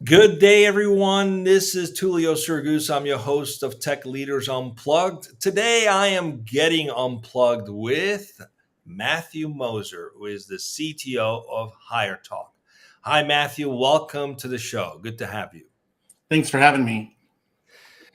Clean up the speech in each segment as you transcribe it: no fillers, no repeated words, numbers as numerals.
Good day, everyone. This is Tullio Siragusa. I'm your host of Tech Leaders Unplugged. Today, I am getting unplugged with Mathew Mozer, who is the CTO of HireTalk. Hi, Mathew. Welcome to the show. Good to have you. Thanks for having me.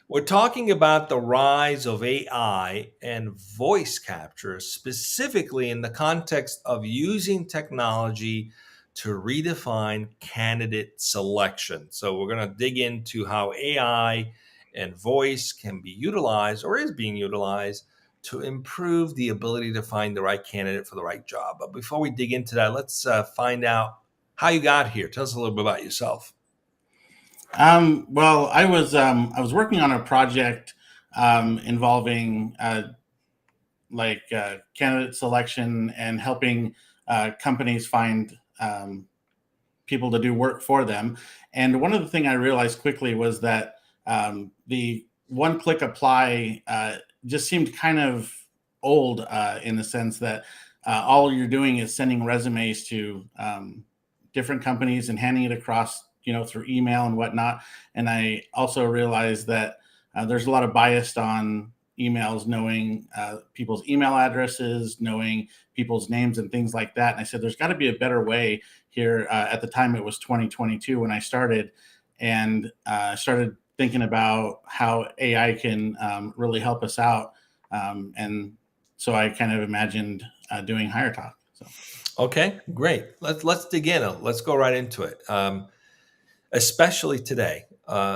We're talking about the rise of AI and voice capture, specifically in the context of using technology to redefine candidate selection. So, we're going to dig into how AI and voice can be utilized or is being utilized to improve the ability to find the right candidate for the right job. But before we dig into that, let's find out how you got here. Tell us a little bit about yourself. Well, I was working on a project involving candidate selection and helping companies find people to do work for them. And one of the things I realized quickly was that the one-click apply just seemed kind of old in the sense that all you're doing is sending resumes to different companies and handing it across, through email and whatnot. And I also realized that there's a lot of bias on emails, knowing people's email addresses, knowing people's names and things like that. And I said, there's got to be a better way here. At the time, it was 2022 when I started, and started thinking about how AI can really help us out. And so I kind of imagined doing HireTalk. So. Okay, great. Let's dig in. Let's go right into it. Especially today,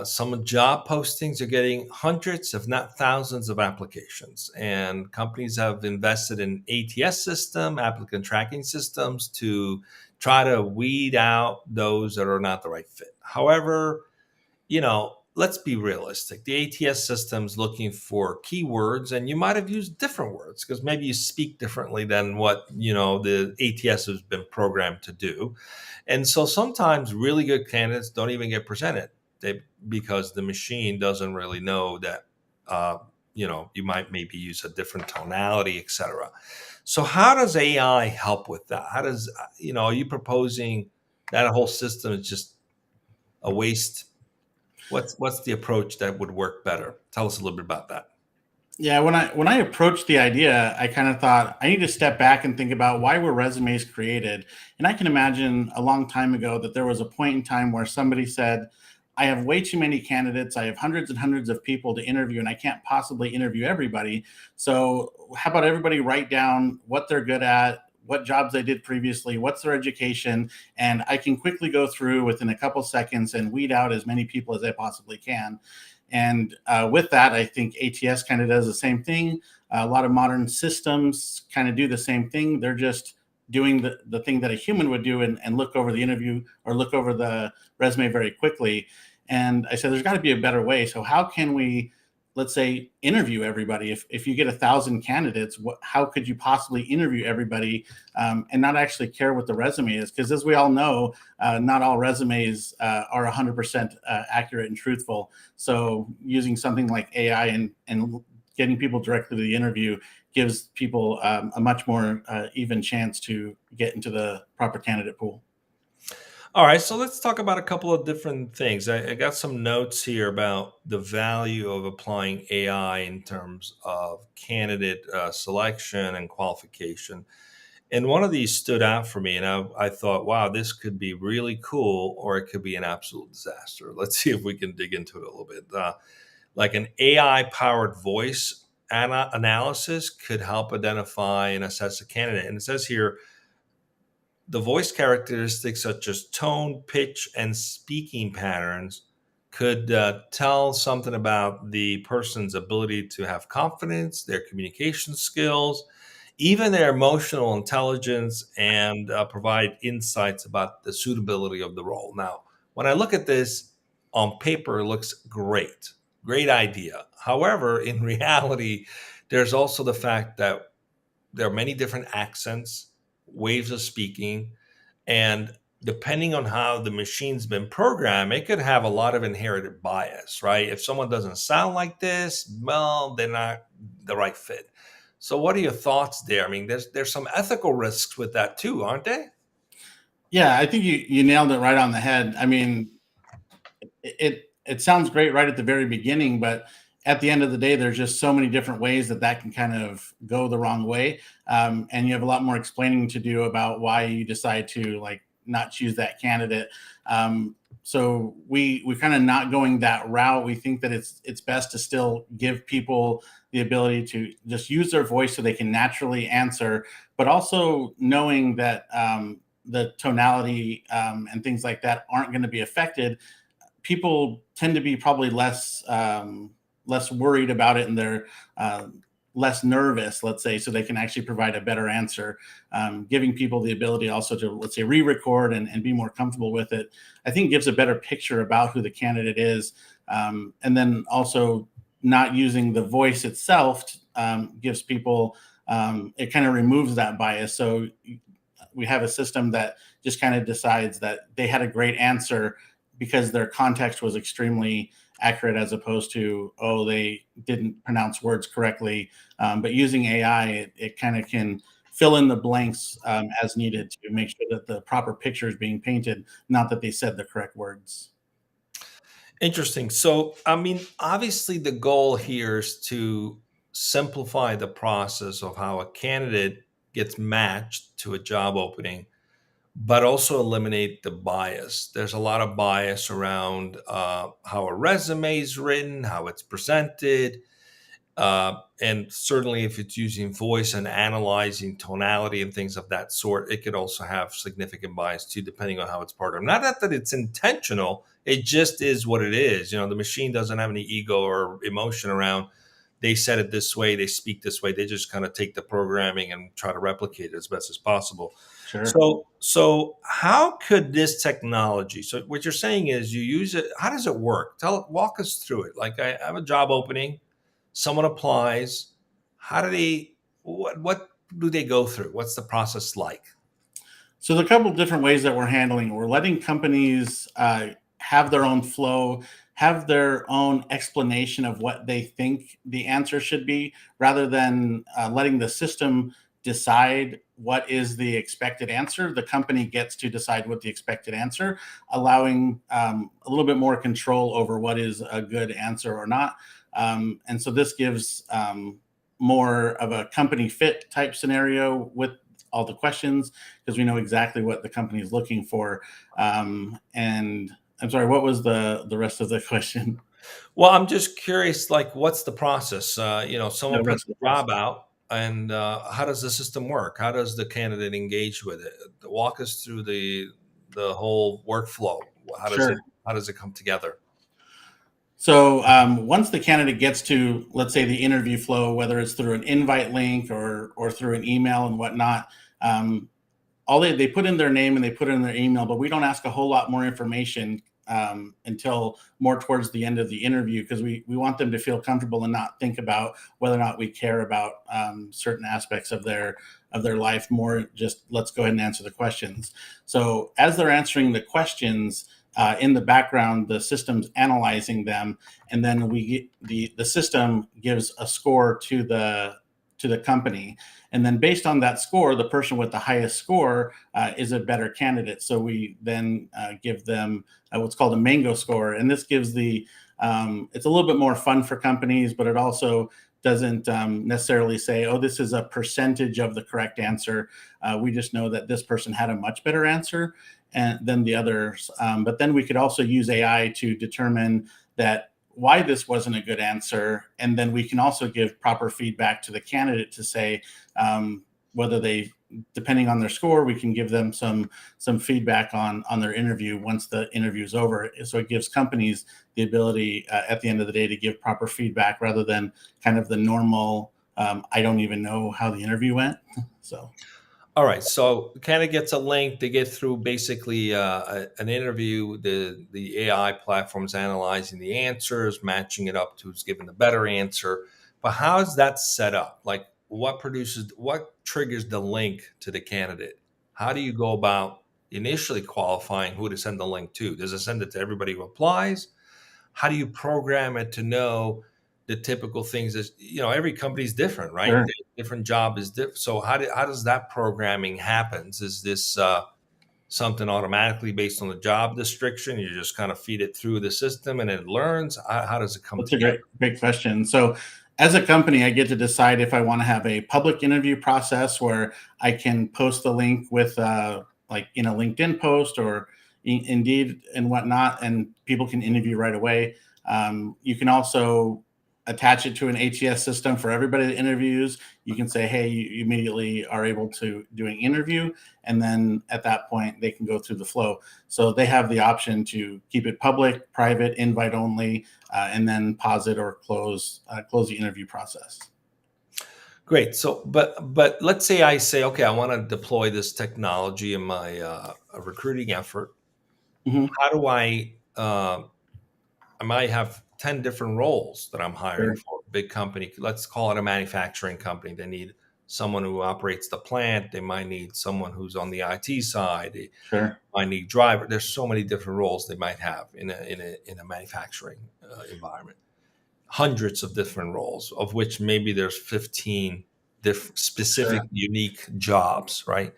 some job postings are getting hundreds, if not thousands, of applications, and companies have invested in ATS system, applicant tracking systems, to try to weed out those that are not the right fit. However, let's be realistic. The ATS system's looking for keywords, and you might have used different words because maybe you speak differently than what, the ATS has been programmed to do. And so sometimes really good candidates don't even get presented because the machine doesn't really know that, you might maybe use a different tonality, etc. So how does AI help with that? How does, are you proposing that whole system is just a waste? What's the approach that would work better? Tell us a little bit about that. Yeah, when I approached the idea, I kind of thought I need to step back and think about why were resumes created. And I can imagine a long time ago that there was a point in time where somebody said, I have way too many candidates. I have hundreds and hundreds of people to interview, and I can't possibly interview everybody. So how about everybody write down what they're good at, what jobs they did previously, what's their education, and I can quickly go through within a couple seconds and weed out as many people as I possibly can. And with that, I think ATS kind of does the same thing. A lot of modern systems kind of do the same thing. They're just doing the thing that a human would do and look over the interview or look over the resume very quickly. And I said, there's got to be a better way. So how can we, let's say, interview everybody? If you get 1,000 candidates, how could you possibly interview everybody and not actually care what the resume is? Because as we all know, not all resumes are 100% accurate and truthful. So using something like AI and getting people directly to the interview gives people a much more even chance to get into the proper candidate pool. All right, so let's talk about a couple of different things. I got some notes here about the value of applying AI in terms of candidate selection and qualification. And one of these stood out for me, and I thought, wow, this could be really cool, or it could be an absolute disaster. Let's see if we can dig into it a little bit. Like an AI-powered voice analysis could help identify and assess a candidate. And it says here, the voice characteristics such as tone, pitch, and speaking patterns could tell something about the person's ability to have confidence, their communication skills, even their emotional intelligence, and provide insights about the suitability of the role. Now, when I look at this on paper, it looks great. Great idea. However, in reality, there's also the fact that there are many different accents, ways of speaking, and depending on how the machine's been programmed, it could have a lot of inherited bias, right? If someone doesn't sound like this, well, they're not the right fit. So what are your thoughts there? I mean, there's some ethical risks with that too, aren't they? Yeah, I think you nailed it right on the head. I mean, it sounds great right at the very beginning, but at the end of the day, there's just so many different ways that that can kind of go the wrong way, and you have a lot more explaining to do about why you decide to like not choose that candidate. So we kind of not going that route. We think that it's best to still give people the ability to just use their voice so they can naturally answer, but also knowing that the tonality and things like that aren't going to be affected. People tend to be probably less worried about it, and they're less nervous, let's say, so they can actually provide a better answer. Giving people the ability also to, let's say, re-record and be more comfortable with it, I think gives a better picture about who the candidate is. And then also not using the voice itself gives people, it kind of removes that bias. So we have a system that just kind of decides that they had a great answer because their context was extremely accurate, as opposed to, oh, they didn't pronounce words correctly. But using AI, it kind of can fill in the blanks as needed to make sure that the proper picture is being painted, not that they said the correct words. Interesting. So, I mean, obviously, the goal here is to simplify the process of how a candidate gets matched to a job opening, but also eliminate the bias. There's a lot of bias around how a resume is written, how it's presented, and certainly if it's using voice and analyzing tonality and things of that sort, it could also have significant bias too, depending on how it's programmed. Not that it's intentional, it just is what it is. You know, the machine doesn't have any ego or emotion around. They said it this way, they speak this way. They just kind of take the programming and try to replicate it as best as possible. Sure. So how could this technology? So what you're saying is you use it. How does it work? Walk us through it. Like I have a job opening, someone applies. How do they? What do they go through? What's the process like? So the couple different ways that we're handling, we're letting companies have their own flow, have their own explanation of what they think the answer should be, rather than letting the system decide what is the expected answer. The company gets to decide what the expected answer, allowing a little bit more control over what is a good answer or not. And so this gives more of a company fit type scenario with all the questions, because we know exactly what the company is looking for. And I'm sorry, what was the rest of the question? Well, I'm just curious. Like, what's the process? The Someone puts rest of the a job process. out, and how does the system work? How does the candidate engage with it? Walk us through the whole workflow. How does it Sure. how does it come together? So once the candidate gets to, let's say, the interview flow, whether it's through an invite link or through an email and whatnot, um, all they put in their name and they put in their email, but we don't ask a whole lot more information until more towards the end of the interview, because we want them to feel comfortable and not think about whether or not we care about certain aspects of their life. More just let's go ahead and answer the questions. So as they're answering the questions, in the background, the system's analyzing them, and then the system gives a score to the company, and then based on that score, the person with the highest score is a better candidate. So we then give them what's called a mango score, and this gives it's a little bit more fun for companies, but it also doesn't necessarily say, oh, this is a percentage of the correct answer. We just know that this person had a much better answer than the others. But then we could also use AI to determine that why this wasn't a good answer, and then we can also give proper feedback to the candidate to say whether they, depending on their score, we can give them some feedback on their interview once the interview is over. So it gives companies the ability at the end of the day to give proper feedback, rather than kind of the normal I don't even know how the interview went. So All right, so the candidate gets a link. They get through basically an interview. The AI platform's analyzing the answers, matching it up to who's given the better answer. But how is that set up? Like, what triggers the link to the candidate? How do you go about initially qualifying who to send the link to? Does it send it to everybody who applies? How do you program it to know the typical things? Is, every company is different, right? sure. Different job is different. So how does that programming happens? Is this something automatically based on the job description? You just kind of feed it through the system and it learns. How does it come That's a together? great question. So, as a company, I get to decide if I want to have a public interview process where I can post the link with, like in a LinkedIn post or Indeed and whatnot, and people can interview right away. You can also attach it to an ATS system for everybody that interviews. You can say, hey, you immediately are able to do an interview. And then at that point, they can go through the flow. So they have the option to keep it public, private, invite only, and then pause it or close the interview process. Great. So, but let's say I say, okay, I want to deploy this technology in my recruiting effort. Mm-hmm. How do I might have 10 different roles that I'm hiring Sure, for a big company. Let's call it a manufacturing company. They need someone who operates the plant. They might need someone who's on the IT side. They sure, might need driver. There's so many different roles they might have in a manufacturing environment. Hundreds of different roles, of which maybe there's 15 different specific sure. unique jobs, right?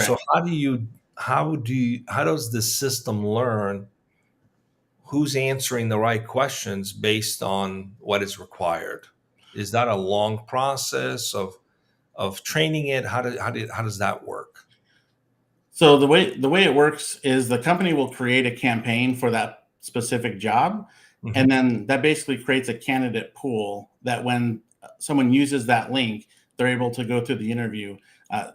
So Right. how does the system learn who's answering the right questions based on what is required? Is that a long process of training it? How does that work? So the way it works is the company will create a campaign for that specific job, and Hmm. then that basically creates a candidate pool that when someone uses that link, they're able to go through the interview.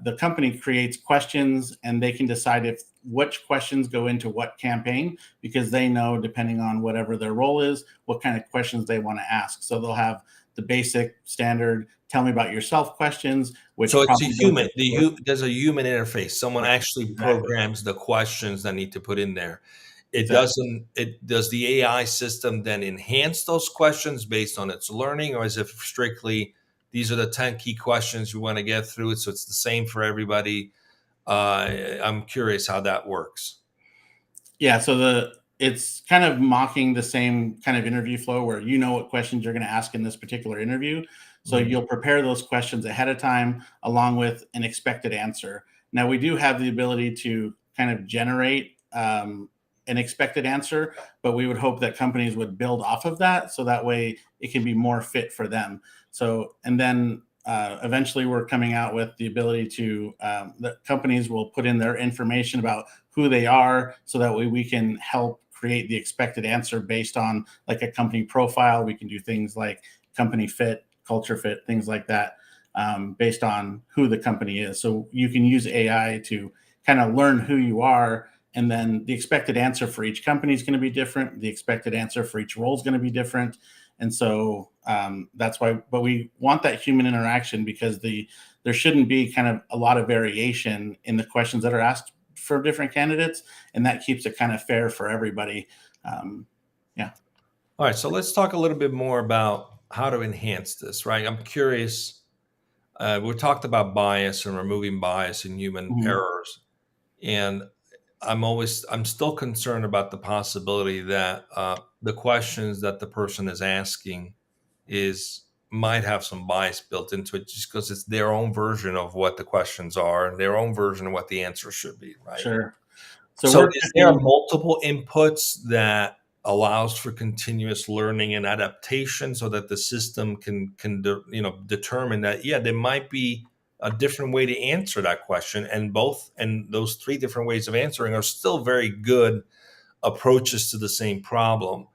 The company creates questions, and they can decide if which questions go into what campaign because they know, depending on whatever their role is, what kind of questions they want to ask. So they'll have the basic standard "Tell me about yourself" questions, So which it's a probably goes human. into There's a human interface. Someone right. actually Exactly. programs the questions that need to put in there. It Exactly. doesn't. It does the AI system then enhance those questions based on its learning, or is it strictly these are the 10 key questions you want to get through it, so it's the same for everybody? I'm curious how that works. Yeah, so it's kind of mocking the same kind of interview flow where you know what questions you're going to ask in this particular interview. So Mhm. you'll prepare those questions ahead of time along with an expected answer. Now we do have the ability to kind of generate an expected answer, but we would hope that companies would build off of that so that way it can be more fit for them. So and then eventually we're coming out with the ability to the companies will put in their information about who they are so that way we can help create the expected answer based on like a company profile. We can do things like company fit, culture fit, things like that, based on who the company is. So you can use AI to kind of learn who you are, and then the expected answer for each company is going to be different. The expected answer for each role is going to be different. And so that's why, but we want that human interaction because there shouldn't be kind of a lot of variation in the questions that are asked for different candidates, and that keeps it kind of fair for everybody. Um, yeah. All right, so let's talk a little bit more about how to enhance this, right? I'm curious. We talked about bias and removing bias and human Mhm. errors, and I'm still concerned about the possibility that the questions that the person is asking is might have some bias built into it just because it's their own version of what the questions are and their own version of what the answer should be, right? Sure. So So we're is there checking. multiple inputs that allows for continuous learning and adaptation so that the system can determine that yeah there might be a different way to answer that question, and those three different ways of answering are still very good approaches to the same problem.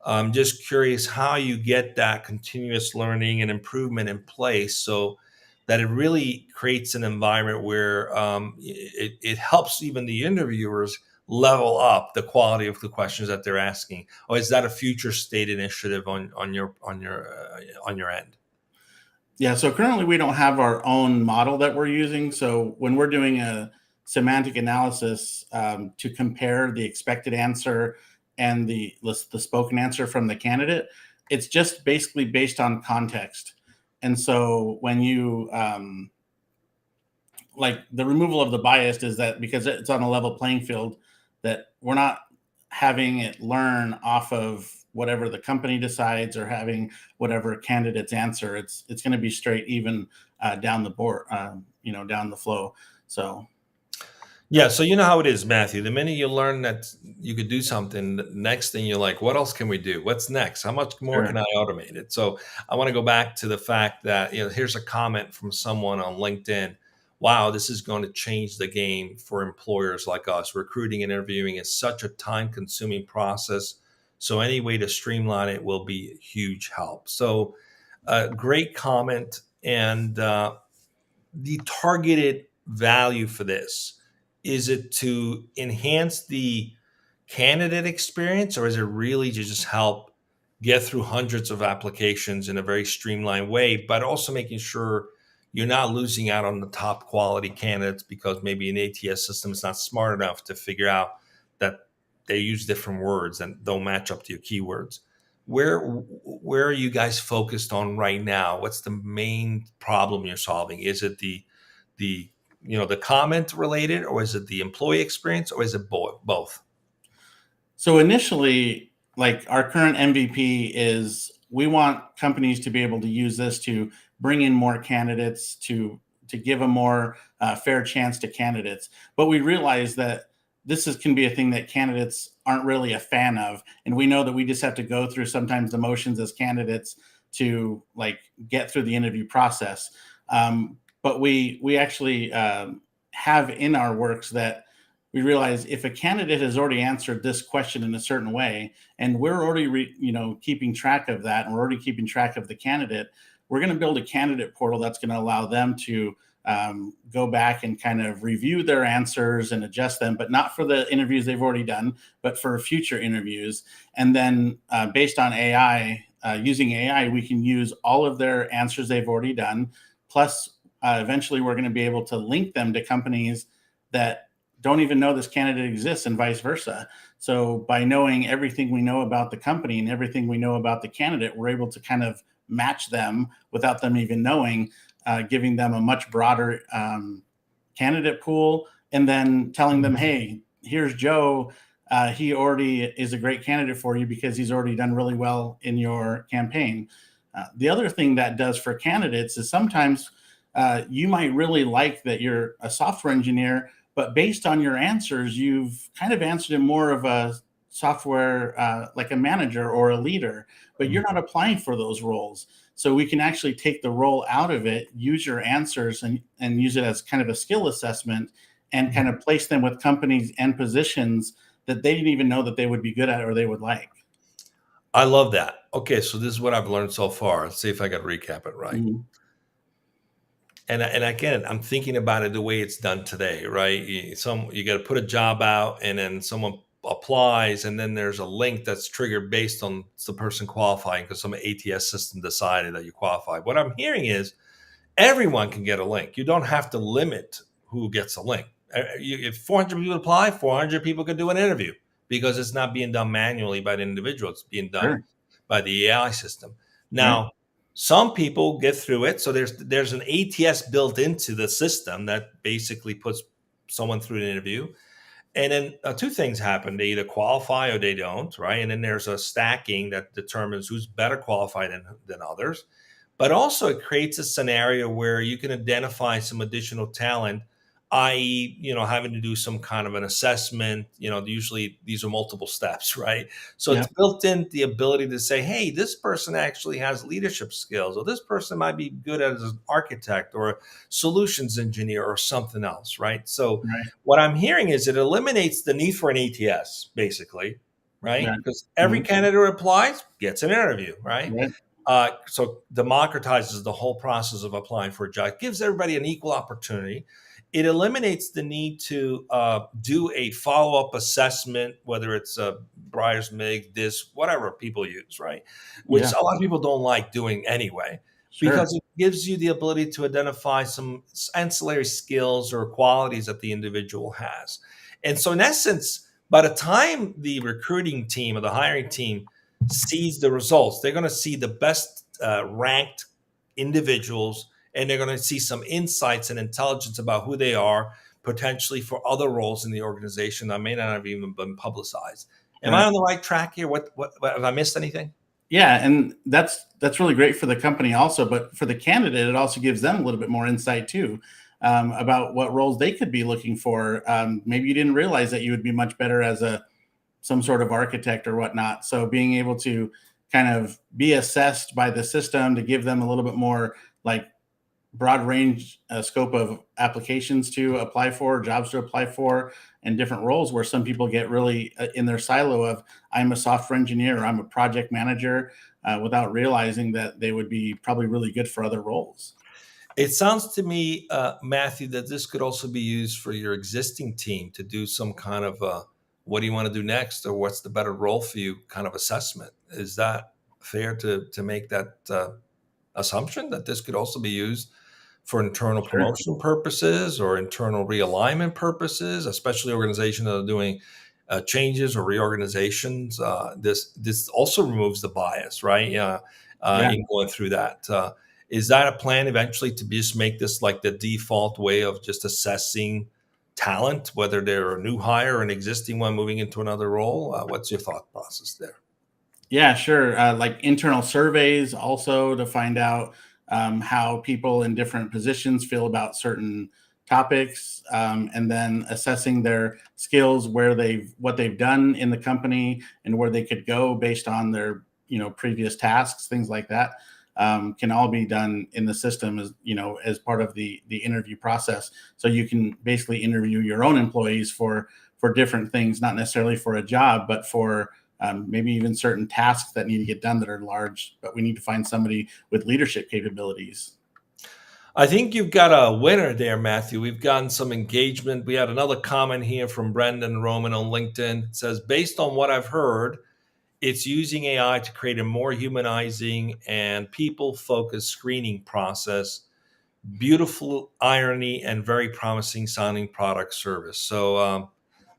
I'm just curious how you get that continuous learning and improvement in place so that it really creates an environment where it helps even the interviewers level up the quality of the questions that they're asking. Or is that a future state initiative on your end? Yeah, so currently we don't have our own model that we're using. So when we're doing a semantic analysis to compare the expected answer and the spoken answer from the candidate, it's just basically based on context. And so when you like the removal of the bias is that because it's on a level playing field, that we're not having it learn off of whatever the company decides or having whatever candidates answer. It's going to be straight even down the board, down the flow. So Yeah, so you know how it is, Matthew. The minute you learn that you could do something, the next thing you're like, what else can we do? What's next? How much more can Sure. I automate it? So I want to go back to the fact that, here's a comment from someone on LinkedIn. Wow, this is going to change the game for employers like us. Recruiting and interviewing is such a time consuming process. So any way to streamline it will be a huge help. So great comment. And the targeted value for this? Is it to enhance the candidate experience, or is it really to just help get through hundreds of applications in a very streamlined way, but also making sure you're not losing out on the top quality candidates because maybe an ATS system is not smart enough to figure out that they use different words and don't match up to your keywords? Where are you guys focused on right now? What's the main problem you're solving? Is it the the comment related, or is it the employee experience, or is it both? So initially, like our current MVP is we want companies to be able to use this to bring in more candidates to give a more fair chance to candidates. But we realize that can be a thing that candidates aren't really a fan of, and we know that we just have to go through sometimes the motions as candidates to like get through the interview process. But we actually have in our works that we realize if a candidate has already answered this question in a certain way, and we're already keeping track of that, and we're already keeping track of the candidate, we're going to build a candidate portal that's going to allow them to go back and kind of review their answers and adjust them, but not for the interviews they've already done, but for future interviews. And then based on AI, using AI, we can use all of their answers they've already done. Plus, eventually, we're going to be able to link them to companies that don't even know this candidate exists, and vice versa. So by knowing everything we know about the company and everything we know about the candidate, we're able to kind of match them without them even knowing, giving them a much broader candidate pool, and then telling them, hey, here's Joe. He already is a great candidate for you because he's already done really well in your campaign. The other thing that does for candidates is sometimes you might really like that you're a software engineer, but based on your answers, you've kind of answered in more of a software, like a manager or a leader, but you're not applying for those roles. So we can actually take the role out of it, use your answers and use it as kind of a skill assessment, and kind of place them with companies and positions that they didn't even know that they would be good at or they would like. I love that. Okay, so this is what I've learned so far. Let's see if I can recap it right. Mhm. And again, I'm thinking about it the way it's done today, right? You got to put a job out, and then someone applies, and then there's a link that's triggered based on the person qualifying because some ATS system decided that you qualify. What I'm hearing is everyone can get a link. You don't have to limit who gets a link. If 400 people apply, 400 people can do an interview because it's not being done manually by the individual. It's being done Sure. by the AI system. Right. Now, some people get through it. So there's an ATS built into the system that basically puts someone through an interview. And then two things happen. They either qualify or they don't, right? And then there's a stacking that determines who's better qualified than others. But also, it creates a scenario where you can identify some additional talent, i.e., having to do some kind of an assessment. Usually these are multiple steps, right? So Yeah. it's built in the ability to say, hey, this person actually has leadership skills, or this person might be good as an architect or a solutions engineer or something else, right? So Right. what I'm hearing is it eliminates the need for an ATS, basically, right? Right. Because every Mhm. candidate who applies gets an interview, right? Right. So democratizes the whole process of applying for a job, gives everybody an equal opportunity. It eliminates the need to do a follow-up assessment, whether it's Myers-Briggs, this, whatever people use, right? Which Yeah. a lot of people don't like doing anyway, Sure. because it gives you the ability to identify some ancillary skills or qualities that the individual has. And so, in essence, by the time the recruiting team or the hiring team sees the results, they're going to see the best ranked individuals, and they're going to see some insights and intelligence about who they are potentially for other roles in the organization that may not have even been publicized. Am I Right. on the right track here? What have I missed anything? Yeah, and that's really great for the company also, but for the candidate, it also gives them a little bit more insight too. about what roles they could be looking for. Maybe you didn't realize that you would be much better as a some sort of architect or whatnot. So being able to kind of be assessed by the system to give them a little bit more like broad range scope of applications to apply for, jobs to apply for, and different roles where some people get really in their silo of I'm a software engineer or I'm a project manager without realizing that they would be probably really good for other roles. It sounds to me, Matthew, that this could also be used for your existing team to do some kind of what do you want to do next, or what's the better role for you kind of assessment. Is that fair to make that assumption that this could also be used for internal Sure. promotion purposes or internal realignment purposes, especially organizations that are doing changes or reorganizations? This also removes the bias, right? Yeah. In going through that. Is that a plan eventually to just make this like the default way of just assessing talent, whether they're a new hire or an existing one moving into another role? What's your thought process there? Yeah, sure. Like internal surveys also to find out how people in different positions feel about certain topics, and then assessing their skills, where they've what they've done in the company, and where they could go based on their previous tasks, things like that. Can all be done in the system as as part of the interview process. So you can basically interview your own employees for different things, not necessarily for a job, but for maybe even certain tasks that need to get done that are large, but we need to find somebody with leadership capabilities. I think you've got a winner there, Matthew. We've gotten some engagement. We had another comment here from Brendan Roman on LinkedIn. It says, based on what I've heard, it's using AI to create a more humanizing and people focused screening process. Beautiful irony and very promising sounding product service. So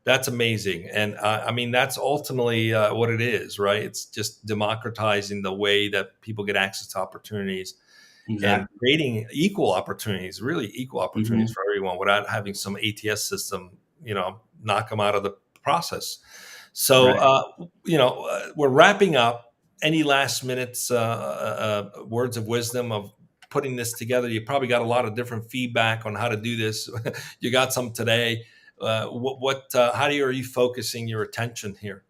that's amazing. And I mean, that's ultimately what it is, right? It's just democratizing the way that people get access to opportunities and Exactly. creating equal opportunities, really equal opportunities Hmm. for everyone without having some ATS system, knock them out of the process. So, Right. we're wrapping up. Any last minutes words of wisdom of putting this together? You probably got a lot of different feedback on how to do this. You got some today. How are you focusing your attention here?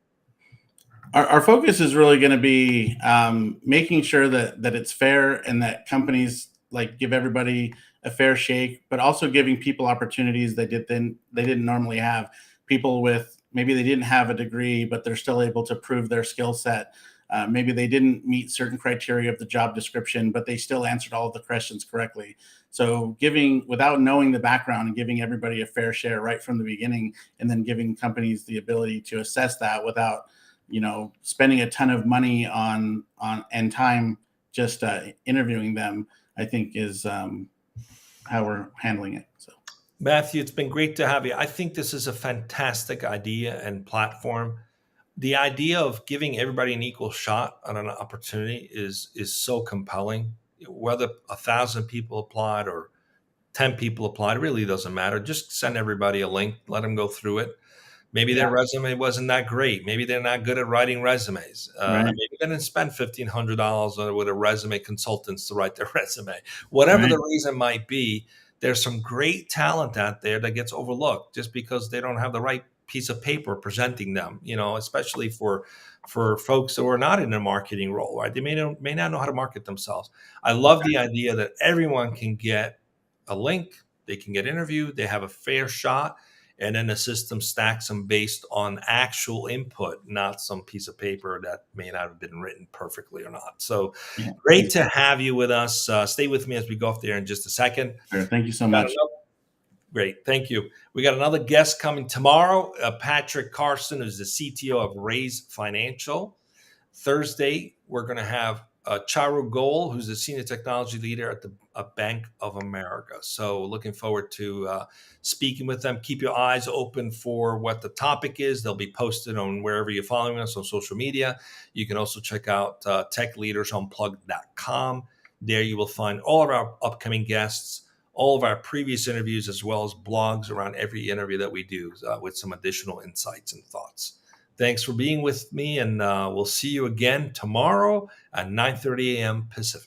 Our focus is really going to be making sure that it's fair and that companies like give everybody a fair shake, but also giving people opportunities they didn't normally have. People with maybe they didn't have a degree, but they're still able to prove their skill set. Maybe they didn't meet certain criteria of the job description, but they still answered all of the questions correctly. So giving without knowing the background and giving everybody a fair share right from the beginning, and then giving companies the ability to assess that without spending a ton of money on and time just interviewing them, I think is how we're handling it. So Matthew, it's been great to have you. I think this is a fantastic idea and platform. The idea of giving everybody an equal shot on an opportunity is so compelling. Whether 1,000 people applied or 10 people applied, it really doesn't matter. Just send everybody a link, let them go through it. Maybe their yeah, resume wasn't that great. Maybe they're not good at writing resumes. right, Maybe they didn't spend $1,500 with a resume consultants to write their resume. Whatever right, the reason might be, there's some great talent out there that gets overlooked just because they don't have the right piece of paper presenting them. Especially for folks who are not in a marketing role, right? They may not know how to market themselves. I love the idea that everyone can get a link, they can get interviewed, they have a fair shot, and then the system stacks them based on actual input, not some piece of paper that may not have been written perfectly or not. So yeah. great to have you with us. Stay with me as we go off there in just a second. Sure. Thank you so Got much. another Great, thank you. We got another guest coming tomorrow. Patrick Carson, who's the CTO of Raise Financial. Thursday, we're going to have Charu Goel, who's the senior technology leader at the Bank of America. So, looking forward to speaking with them. Keep your eyes open for what the topic is. They'll be posted on wherever you're following us on social media. You can also check out techleadersunplugged.com. There, you will find all of our upcoming guests, all of our previous interviews, as well as blogs around every interview that we do with some additional insights and thoughts. Thanks for being with me, and we'll see you again tomorrow at 9:30 a.m. Pacific.